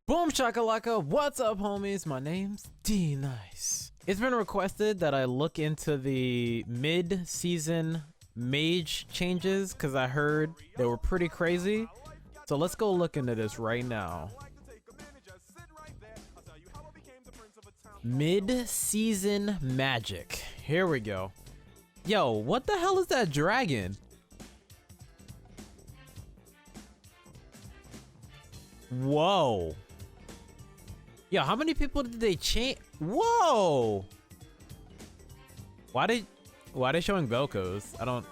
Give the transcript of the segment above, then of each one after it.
Boom shakalaka, what's up homies? My name's D-Nice. It's been requested that I look into the mid-season Mage changes because I heard they were pretty crazy. So let's go look into this right now. Mid-season magic. Here we go. Yo, what the hell is that dragon? Whoa. Yo, how many people did they change? Whoa! Why they showing Velcos? I don't...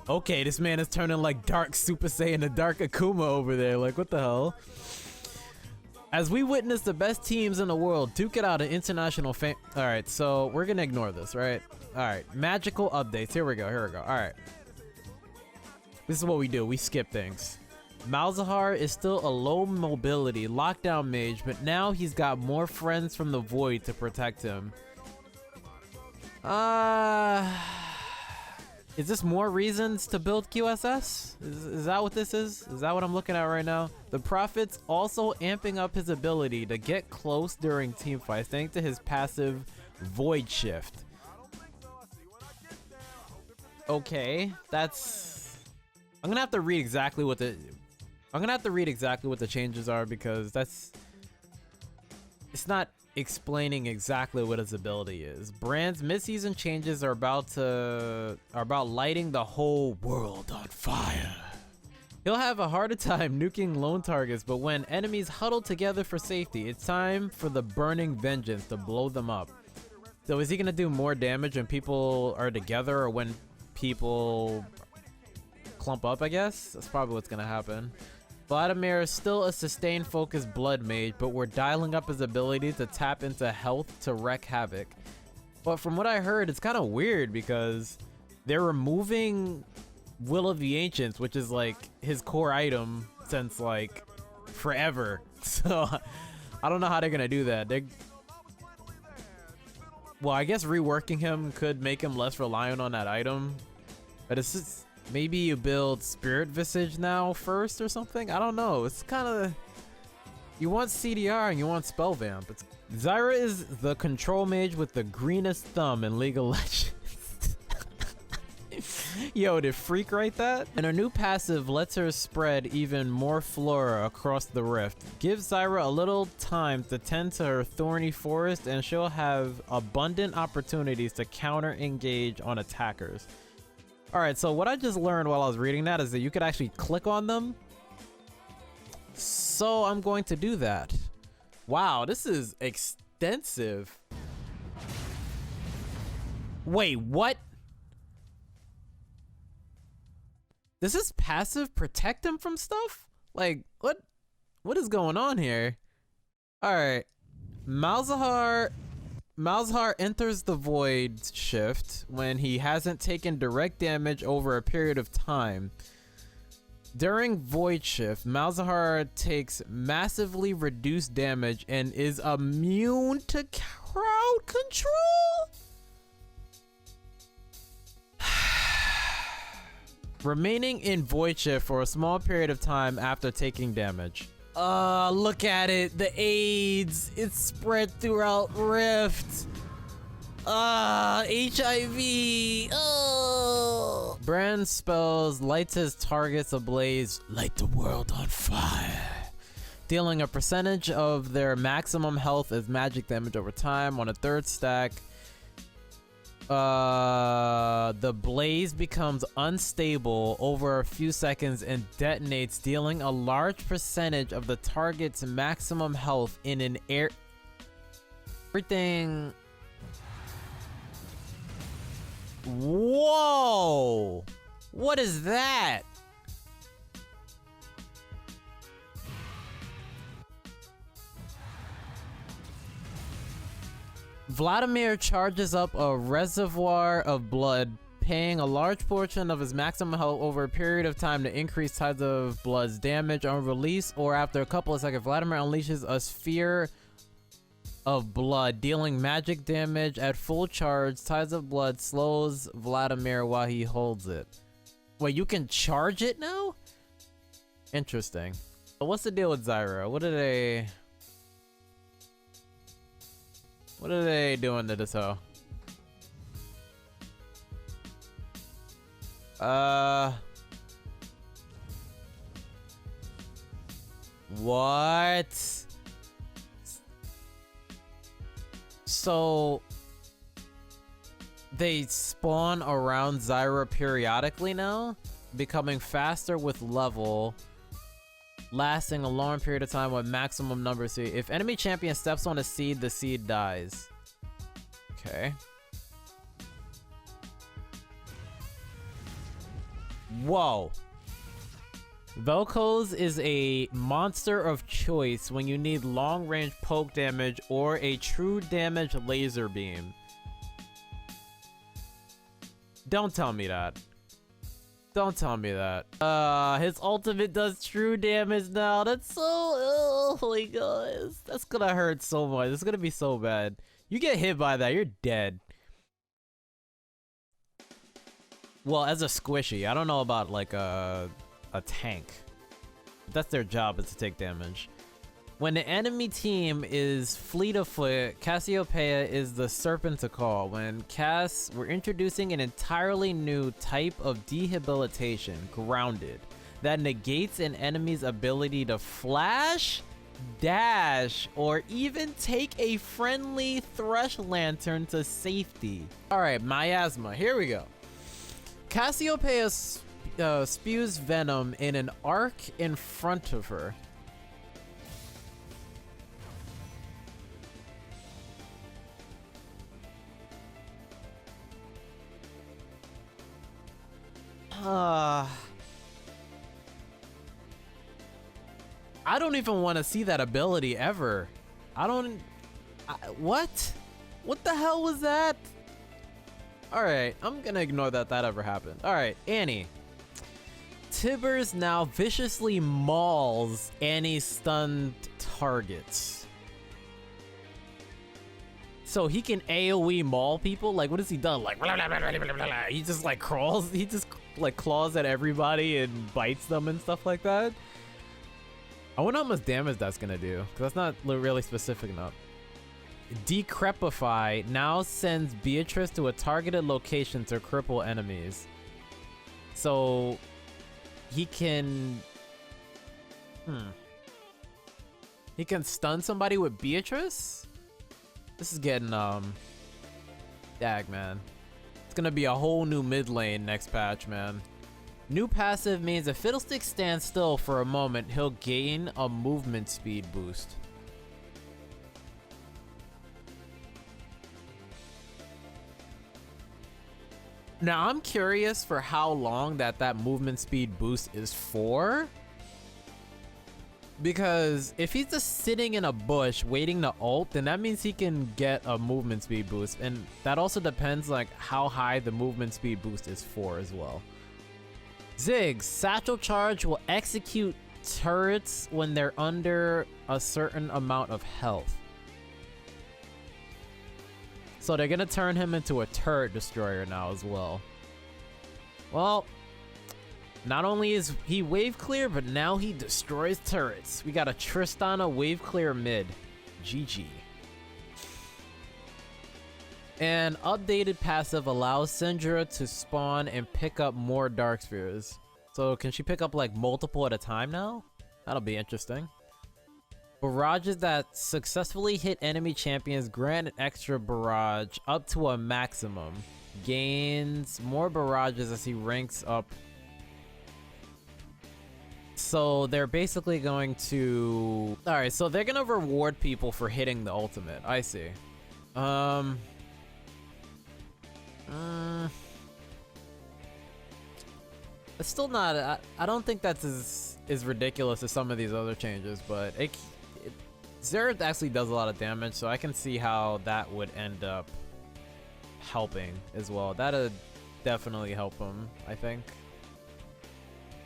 Okay, this man is turning like Dark Super Saiyan to Dark Akuma over there. Like, what the hell? As we witness the best teams in the world duke it out in international fame. Alright, so we're gonna ignore this, right? Alright, magical updates. Here we go, here we go. Alright. This is what we do. We skip things. Malzahar is still a low mobility lockdown mage, but now he's got more friends from the void to protect him. Is this more reasons to build QSS? Is that what this is? Is that what I'm looking at right now? The Prophet's also amping up his ability to get close during teamfights thanks to his passive Void Shift. Okay, that's... I'm gonna have to read exactly what the changes are because it's not explaining exactly what his ability is. Brand's mid-season changes are about lighting the whole world on fire. He'll have a harder time nuking lone targets, but when enemies huddle together for safety, it's time for the burning vengeance to blow them up. So is he gonna do more damage when people are together or when people clump up, I guess? That's probably what's gonna happen. Vladimir is still a sustained focus blood mage, but we're dialing up his ability to tap into health to wreak havoc. But from what I heard, it's kind of weird because they're removing Will of the Ancients, which is like his core item since like forever. So I don't know how they're gonna do that. Well, I guess reworking him could make him less reliant on that item, but it's just... Maybe you build Spirit Visage now first or something? I don't know. It's kind of... You want CDR and you want Spell Vamp. Zyra is the control mage with the greenest thumb in League of Legends. Yo, did Freak write that? And her new passive lets her spread even more flora across the rift. Give Zyra a little time to tend to her thorny forest and she'll have abundant opportunities to counter-engage on attackers. Alright, so what I just learned while I was reading that is that you could actually click on them. So I'm going to do that. Wow, this is extensive. Wait, what? Does this passive protect him from stuff? Like, what is going on here? Alright. Malzahar enters the Void Shift when he hasn't taken direct damage over a period of time. During Void Shift, Malzahar takes massively reduced damage and is immune to crowd control? Remaining in Void Shift for a small period of time after taking damage. Look at it. The AIDS. It's spread throughout Rift. HIV. Brand spells lights his targets ablaze. Light the world on fire. Dealing a percentage of their maximum health as magic damage over time. On a third stack, the blaze becomes unstable over a few seconds and detonates, dealing a large percentage of the target's maximum health in an air. Everything. Whoa! What is that? Vladimir charges up a reservoir of blood, paying a large portion of his maximum health over a period of time to increase tides of blood's damage. On release or after a couple of seconds, Vladimir unleashes a sphere of blood, dealing magic damage at full charge. Tides of blood slows Vladimir while he holds it. Wait, you can charge it now? Interesting. But what's the deal with Zyra? What are they doing to this hoe? What? So they spawn around Zyra periodically now, becoming faster with level, lasting a long period of time with maximum number of seed. If enemy champion steps on a seed, the seed dies. Okay. Whoa. Vel'Koz is a monster of choice when you need long-range poke damage or a true damage laser beam. Don't tell me that. Don't tell me that. His ultimate does true damage now. That's so... Oh my god. That's gonna hurt so much. It's gonna be so bad. You get hit by that, you're dead. Well, as a squishy. I don't know about like a tank. That's their job, is to take damage. When the enemy team is fleet of foot, Cassiopeia is the serpent to call. When we're introducing an entirely new type of debilitation, grounded, that negates an enemy's ability to flash, dash, or even take a friendly thrush lantern to safety. Alright, miasma, here we go. Cassiopeia spews venom in an arc in front of her. I don't even want to see that ability ever. What? What the hell was that? Alright, I'm gonna ignore that ever happened. Alright, Annie. Tibbers now viciously mauls Annie's stunned targets. So he can AoE maul people? Like, what has he done? Like, blah, blah, blah, blah, blah, blah. He just like crawls, he just like claws at everybody and bites them and stuff like that. I wonder how much damage that's gonna do, because that's not really specific enough. Decrepify now sends Beatrice to a targeted location to cripple enemies. So he can... He can stun somebody with Beatrice? This is getting, dag, man. It's gonna be a whole new mid lane next patch, man. New passive means if Fiddlestick stands still for a moment, he'll gain a movement speed boost. Now, I'm curious for how long that movement speed boost is for. Because if he's just sitting in a bush waiting to ult, then that means he can get a movement speed boost. And that also depends like how high the movement speed boost is for as well. Ziggs, Satchel Charge will execute turrets when they're under a certain amount of health. So they're gonna turn him into a turret destroyer now as well. Well, not only is he wave clear, but now he destroys turrets. We got a Tristana wave clear mid. GG. An updated passive allows Syndra to spawn and pick up more Dark Spheres. So can she pick up like multiple at a time now? That'll be interesting. Barrages that successfully hit enemy champions grant an extra barrage up to a maximum. Gains more barrages as he ranks up. So they're basically going to... Alright, so they're gonna reward people for hitting the ultimate. I see. It's still not... I don't think that's as ridiculous as some of these other changes, but Xerath actually does a lot of damage, so I can see how that would end up helping as well. That'd definitely help him, I think.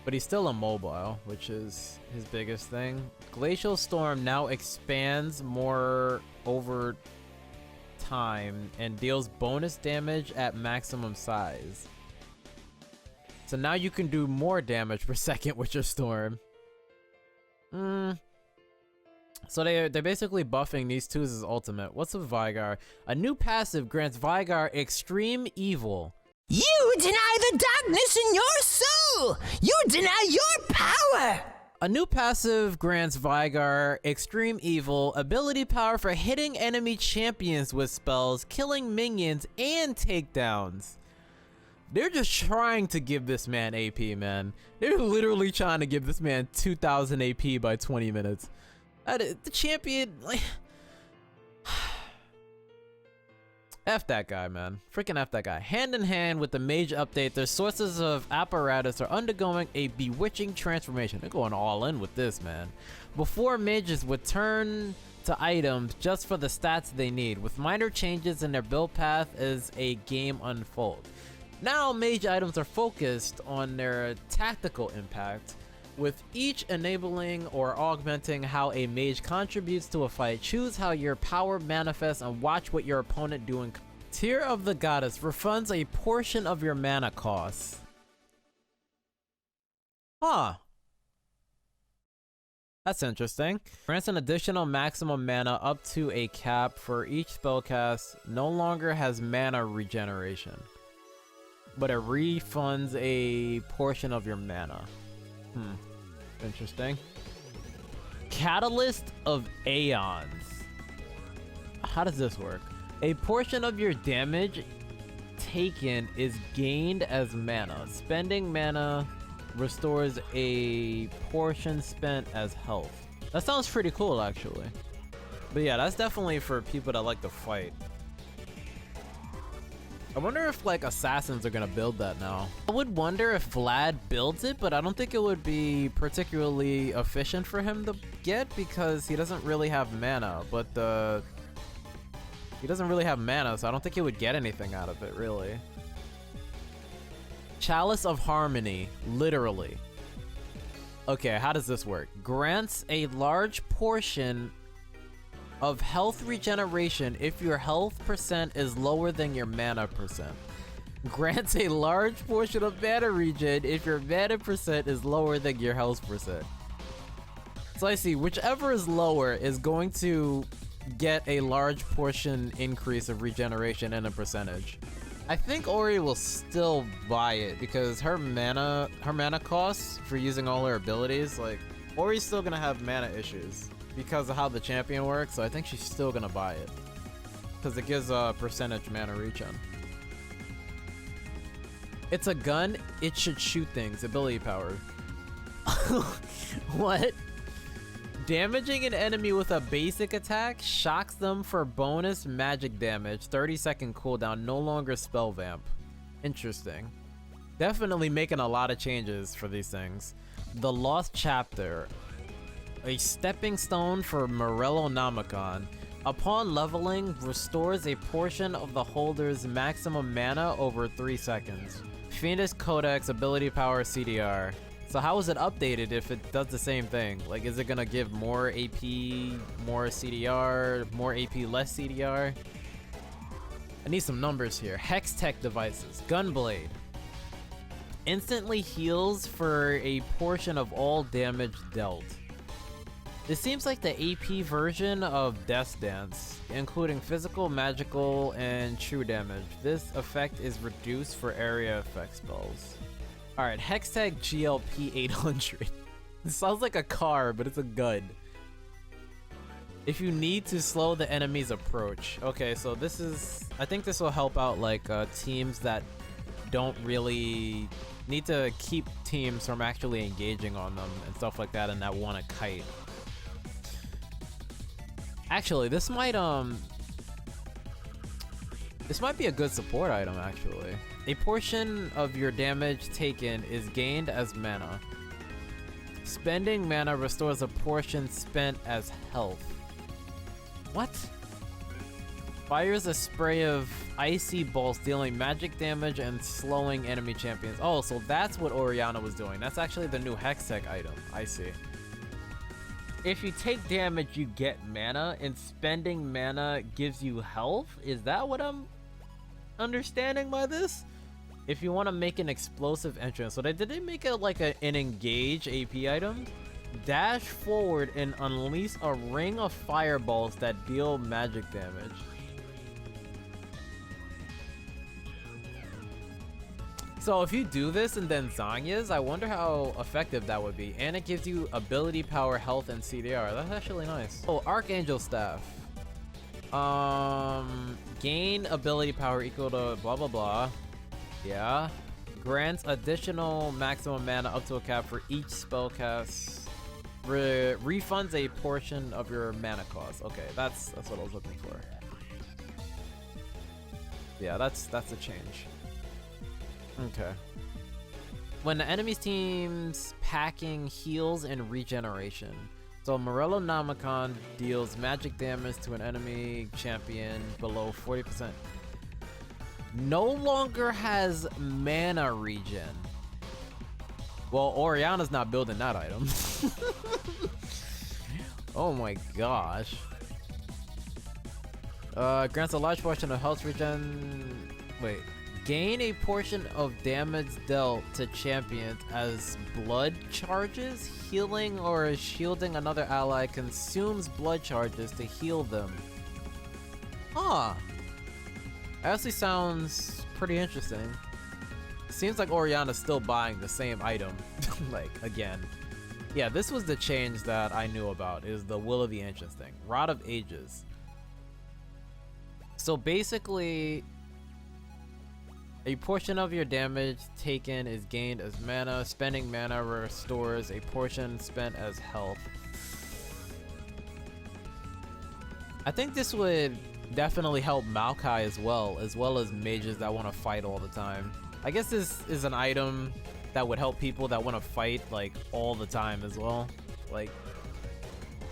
But he's still immobile, which is his biggest thing. Glacial Storm now expands more over time and deals bonus damage at maximum size. So now you can do more damage per second with your Storm. So they're basically buffing these twos as ultimate. What's with Vigar? A new passive grants Vigar Extreme Evil. You deny the darkness in your soul! You deny your power! A new passive grants Vigar Extreme Evil ability power for hitting enemy champions with spells, killing minions, and takedowns. They're just trying to give this man AP, man. They're literally trying to give this man 2000 AP by 20 minutes. The champion, like... F that guy, man. Freaking F that guy. Hand in hand with the Mage update, their sources of apparatus are undergoing a bewitching transformation. They're going all in with this, man. Before, mages would turn to items just for the stats they need, with minor changes in their build path as a game unfolds. Now, mage items are focused on their tactical impact, with each enabling or augmenting how a mage contributes to a fight. Choose how your power manifests and watch what your opponent doing. Tear of the Goddess refunds a portion of your mana costs. Huh. That's interesting. Grants an additional maximum mana up to a cap for each spellcast. No longer has mana regeneration, but it refunds a portion of your mana. Interesting. Catalyst of Aeons. How does this work? A portion of your damage taken is gained as mana. Spending mana restores a portion spent as health. That sounds pretty cool, actually. But yeah, that's definitely for people that like to fight. I wonder if like assassins are gonna build that now. I would wonder if Vlad builds it, but I don't think it would be particularly efficient for him to get because he doesn't really have mana. But he doesn't really have mana, so I don't think he would get anything out of it, really. Chalice of Harmony, literally. Okay, how does this work? Grants a large portion of health regeneration if your health percent is lower than your mana percent. Grants a large portion of mana regen if your mana percent is lower than your health percent. So I see, whichever is lower is going to get a large portion increase of regeneration in a percentage. I think Ori will still buy it because her mana costs for using all her abilities, like, Ori's still gonna have mana issues because of how the champion works, so I think she's still gonna buy it because it gives a percentage mana regen. It's a gun, it should shoot things, ability power. What? Damaging an enemy with a basic attack shocks them for bonus magic damage, 30-second cooldown, no longer spell vamp. Interesting. Definitely making a lot of changes for these things. The Lost Chapter. A stepping stone for Morellonomicon. Upon leveling, restores a portion of the holder's maximum mana over 3 seconds. Fiendish Codex, ability power, CDR. So how is it updated if it does the same thing? Like, is it gonna give more AP, more CDR, more AP, less CDR? I need some numbers here. Hex Tech devices. Gunblade. Instantly heals for a portion of all damage dealt. This seems like the AP version of Death's Dance, including physical, magical, and true damage. This effect is reduced for area effect spells. Alright, Hextech GLP 800. This sounds like a car, but it's a gun. If you need to slow the enemy's approach. Okay, so this is... I think this will help out like teams that don't really need to keep teams from actually engaging on them and stuff like that and that want to kite. Actually, this might be a good support item, actually. A portion of your damage taken is gained as mana. Spending mana restores a portion spent as health. What? Fires a spray of icy bolts dealing magic damage and slowing enemy champions. Oh, so that's what Oriana was doing. That's actually the new Hextech item. I see. If you take damage, you get mana, and spending mana gives you health? Is that what I'm understanding by this? If you want to make an explosive entrance, so did they make it like an engage AP item? Dash forward and unleash a ring of fireballs that deal magic damage. So if you do this and then Zanya's, I wonder how effective that would be. And it gives you ability power, health, and CDR. That's actually nice. Oh, Archangel Staff. Gain ability power equal to blah blah blah. Yeah. Grants additional maximum mana up to a cap for each spell cast. Refunds a portion of your mana cost. Okay, that's what I was looking for. Yeah, that's a change. Okay. When the enemy's team's packing heals and regeneration. So Morello Namicon deals magic damage to an enemy champion below 40%. No longer has mana regen. Well, Oriana's not building that item. Oh my gosh. Grants a large portion of health regen. Wait. Gain a portion of damage dealt to champions as blood charges. Healing or shielding another ally consumes blood charges to heal them. Huh. Actually sounds pretty interesting. Seems like Oriana's still buying the same item. Like, again. Yeah, this was the change that I knew about, is the Will of the Ancients thing. Rod of Ages. So basically, a portion of your damage taken is gained as mana. Spending mana restores a portion spent as health. I think this would definitely help Maokai as well as mages that want to fight all the time. I guess this is an item that would help people that want to fight like all the time as well. Like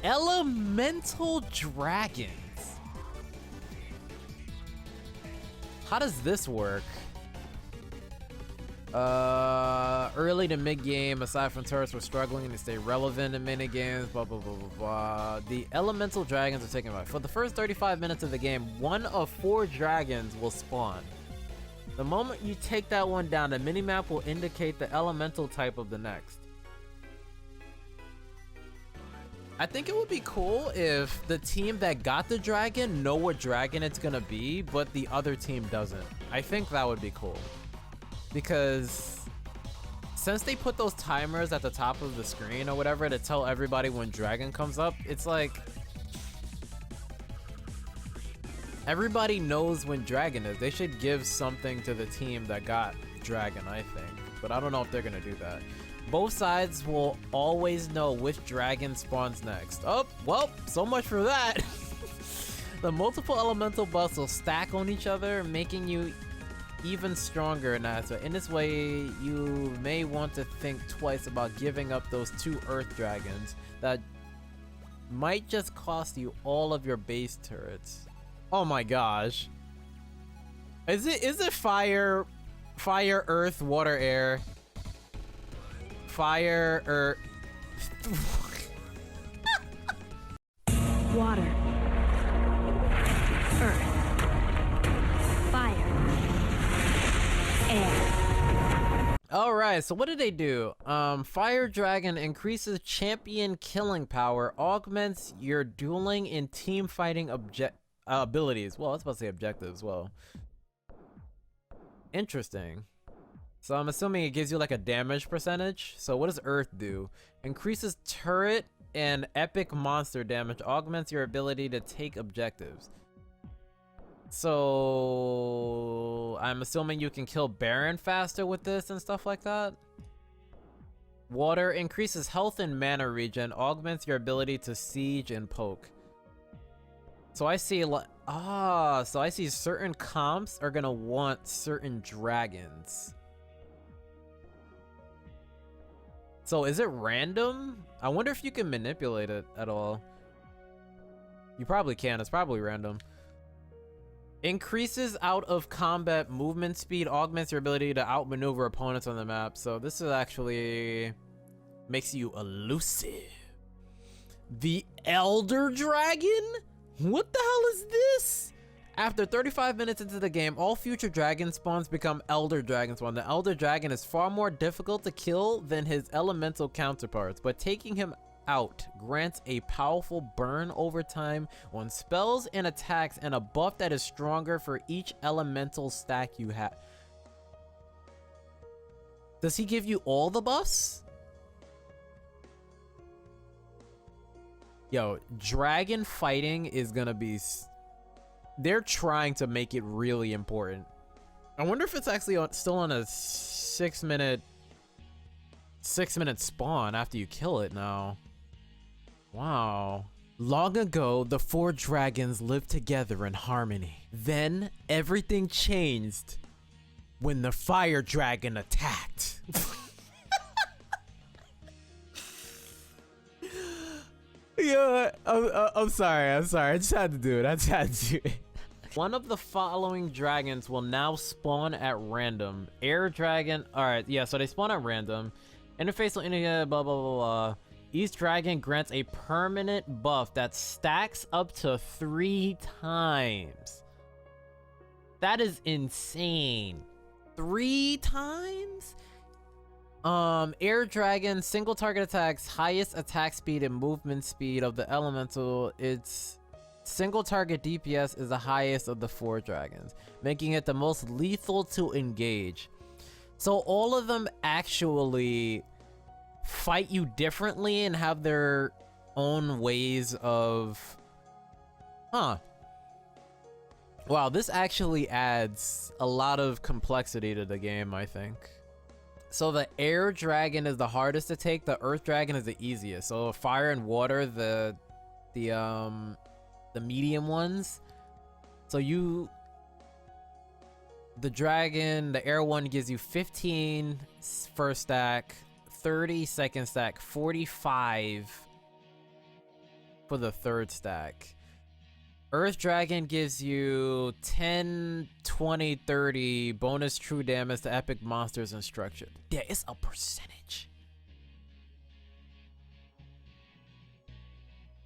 elemental dragons. How does this work? Early to mid game, aside from turrets, we're struggling to stay relevant in mini games. Blah blah blah blah blah. The elemental dragons are taken by. For the first 35 minutes of the game, 1 of 4 dragons will spawn. The moment you take that one down, the minimap will indicate the elemental type of the next. I think it would be cool if the team that got the dragon know what dragon it's gonna be, but the other team doesn't. I think that would be cool. Because since they put those timers at the top of the screen or whatever to tell everybody when dragon comes up, it's like everybody knows when dragon is. They should give something to the team that got dragon, I think. But I don't know if they're gonna do that. Both sides will always know which dragon spawns next. Oh, well, so much for that. The multiple elemental buffs will stack on each other, making you even stronger now. So in this way, you may want to think twice about giving up those 2 earth dragons that might just cost you all of your base turrets. Oh my gosh. Is it fire, earth, water, air? Fire, earth. Water. Earth. Fire. Air. Alright, so what did they do? Fire Dragon increases champion killing power, augments your dueling and team fighting abilities. Well, I was about to say objectives. Well, interesting. So I'm assuming it gives you like a damage percentage. So what does Earth do? Increases turret and epic monster damage, augments your ability to take objectives. So I'm assuming you can kill Baron faster with this and stuff like that. Water increases health and mana regen, augments your ability to siege and poke. So I see so I see certain comps are gonna want certain dragons. So is it random? I wonder if you can manipulate it at all. You probably can, it's probably random. Increases out of combat movement speed, augments your ability to outmaneuver opponents on the map. So this is actually makes you elusive. The Elder Dragon? What the hell is this? After 35 minutes into the game, all future dragon spawns become Elder Dragon spawn. The Elder Dragon is far more difficult to kill than his elemental counterparts, but taking him out. Grants a powerful burn over time on spells and attacks, and a buff that is stronger for each elemental stack you have. Does he give you all the buffs? Yo, dragon fighting is gonna be... They're trying to make it really important. I wonder if it's actually still on a 6 minute spawn after you kill it now. Wow. Long ago, the 4 dragons lived together in harmony. Then everything changed when the fire dragon attacked. Yeah, I'm sorry. I just had to do it. One of the following dragons will now spawn at random. Air dragon. All right, yeah. So they spawn at random. Interface will indicate blah blah blah blah. Each dragon grants a permanent buff that stacks up to 3 times. That is insane. 3 times? Air dragon, single target attacks, highest attack speed and movement speed of the elemental. Its single target DPS is the highest of the 4 dragons, making it the most lethal to engage. So all of them actually fight you differently and have their own ways of... Wow, this actually adds a lot of complexity to the game, I think. So the air dragon is the hardest to take. The earth dragon is the easiest. So fire and water, the medium ones. So the dragon, the air one gives you 15 first stack, 30 second stack, 45 for the third stack. Earth dragon gives you 10, 20, 30 bonus true damage to epic monsters and structure. Yeah, it's a percentage.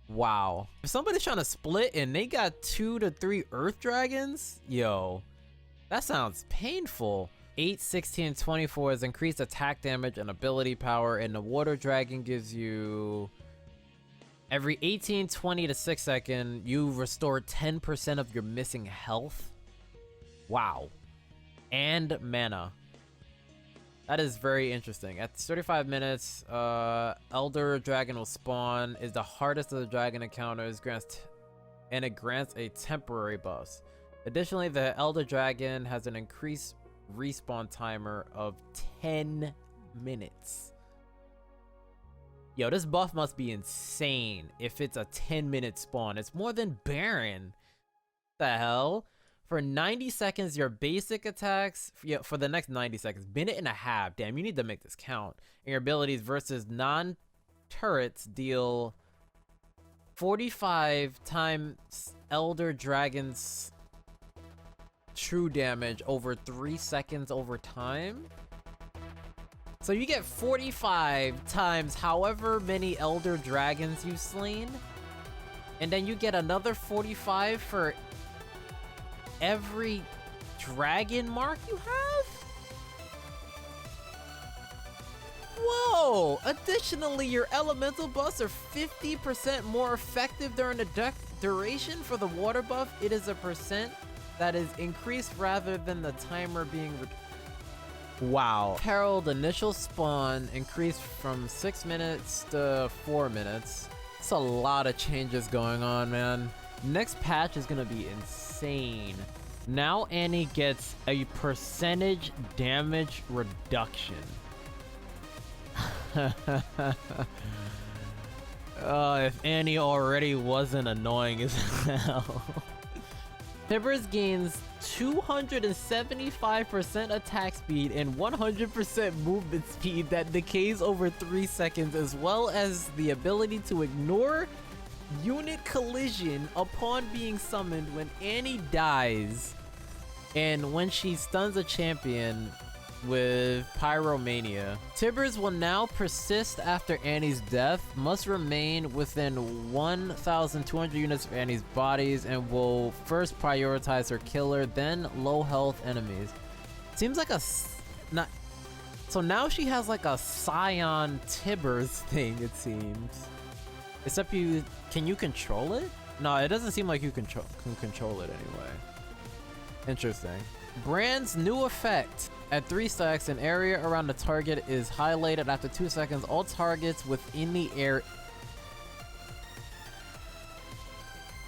Wow. If somebody's trying to split and they got 2 to 3 earth dragons, yo, that sounds painful. 8, 16, 24 is increased attack damage and ability power, and the water dragon gives you... Every 18, 20 to 6 seconds, you restore 10% of your missing health. Wow. And mana. That is very interesting. At 35 minutes, Elder Dragon will spawn, is the hardest of the dragon encounters, and it grants a temporary buff. Additionally, the Elder Dragon has an increased respawn timer of 10 minutes. Yo, this buff must be insane if it's a 10-minute spawn. It's more than Baron. The hell? For 90 seconds, your basic attacks, for the next 90 seconds, minute and a half. Damn, you need to make this count. And your abilities versus non-turrets deal 45 times Elder Dragon's true damage over 3 seconds over time. So you get 45 times however many Elder Dragons you've slain. And then you get another 45 for every dragon mark you have? Whoa! Additionally, your elemental buffs are 50% more effective during the duration. For the water buff, it is a percent that is increased rather than the timer being Wow. Herald initial spawn increased from 6 minutes to 4 minutes. It's a lot of changes going on, man. Next patch is gonna be insane. Now Annie gets a percentage damage reduction. If Annie already wasn't annoying as hell. Tibbers gains 275% attack speed and 100% movement speed that decays over 3 seconds, as well as the ability to ignore unit collision upon being summoned when Annie dies, and when she stuns a champion with Pyromania. Tibbers will now persist after Annie's death, must remain within 1,200 units of Annie's bodies, and will first prioritize her killer, then low health enemies. Seems like so now she has like a Scion Tibbers thing, it seems. Except can you control it? No, it doesn't seem like you can control it anyway. Interesting. Brand's new effect. At 3 stacks, an area around the target is highlighted. After 2 seconds, all targets within the air.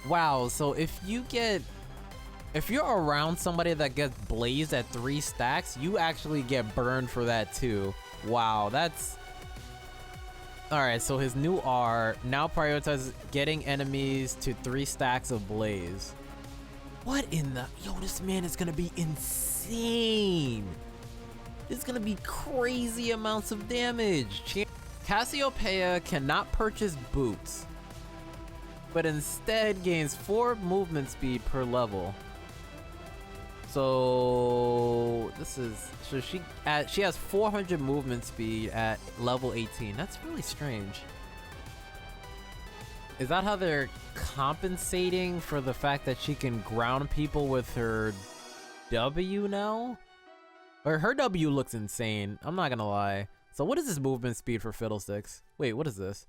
Wow, so if you're around somebody that gets blazed at 3 stacks, you actually get burned for that too. Wow, that's... Alright, so his new R now prioritizes getting enemies to 3 stacks of blaze. What in the... Yo, this man is gonna be insane. It's gonna be crazy amounts of damage. Cassiopeia cannot purchase boots, but instead gains 4 movement speed per level. So this is... So she has 400 movement speed at level 18. That's really strange. Is that how they're compensating for the fact that she can ground people with her W now? Or her W looks insane, I'm not gonna lie. So what is this movement speed for Fiddlesticks? Wait, what is this?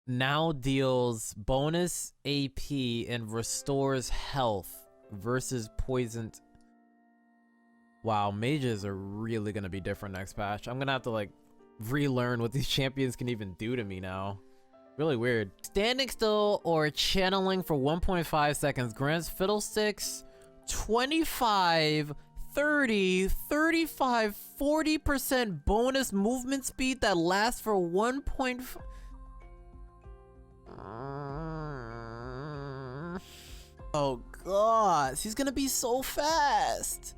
Now deals bonus AP and restores health versus poisoned. Wow, mages are really gonna be different next patch. I'm gonna have to like relearn what these champions can even do to me now. Really weird. Standing still or channeling for 1.5 seconds grants Fiddlesticks 25, 30, 35, 40% bonus movement speed that lasts for 1.5. Oh god, she's gonna be so fast.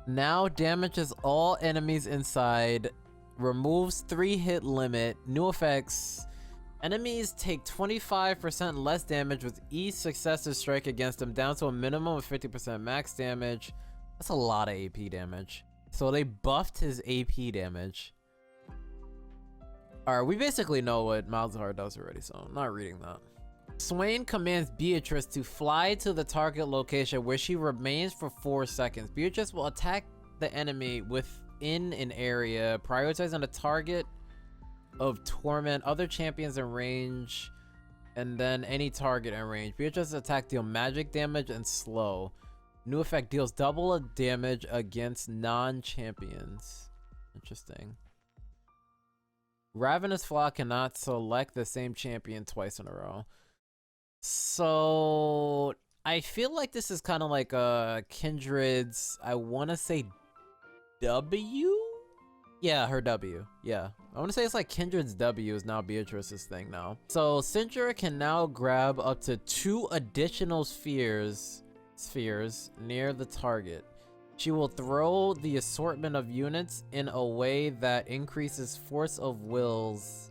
Now damages all enemies inside, removes 3 hit limit. New effects. Enemies take 25% less damage with each successive strike against them, down to a minimum of 50% max damage. That's a lot of AP damage. So they buffed his AP damage. Alright, we basically know what Malzahar does already, so I'm not reading that. Swain commands Beatrice to fly to the target location where she remains for 4 seconds. Beatrice will attack the enemy within an area, prioritizing the target of torment, other champions in range, and then any target in range. Beatrice's attack deal magic damage and slow. New effect deals double damage against non-champions. Interesting. Ravenous Flock cannot select the same champion twice in a row. So I feel like this is kind of like Kindred's, I want to say W? Yeah, her W. Yeah. I want to say it's like Kindred's W is now Beatrice's thing now. So Syndra can now grab up to 2 additional spheres near the target. She will throw the assortment of units in a way that increases force of will's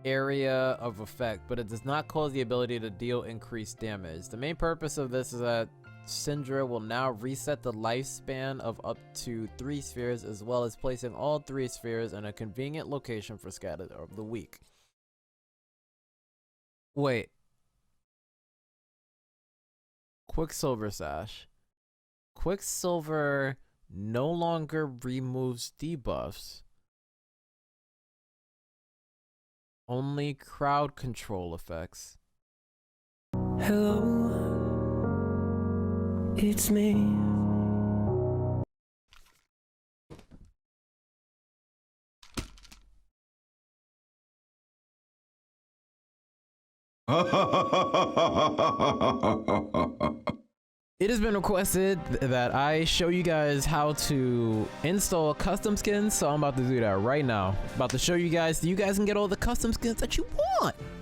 area of effect, but it does not cause the ability to deal increased damage. The main purpose of this is that Syndra will now reset the lifespan of up to 3 spheres, as well as placing all 3 spheres in a convenient location for scatter of the week. Wait. Quicksilver Sash. Quicksilver no longer removes debuffs. Only crowd control effects. Hello, it's me. It has been requested that I show you guys how to install custom skins, so I'm about to do that right now. About to show you guys so you guys can get all the custom skins that you want.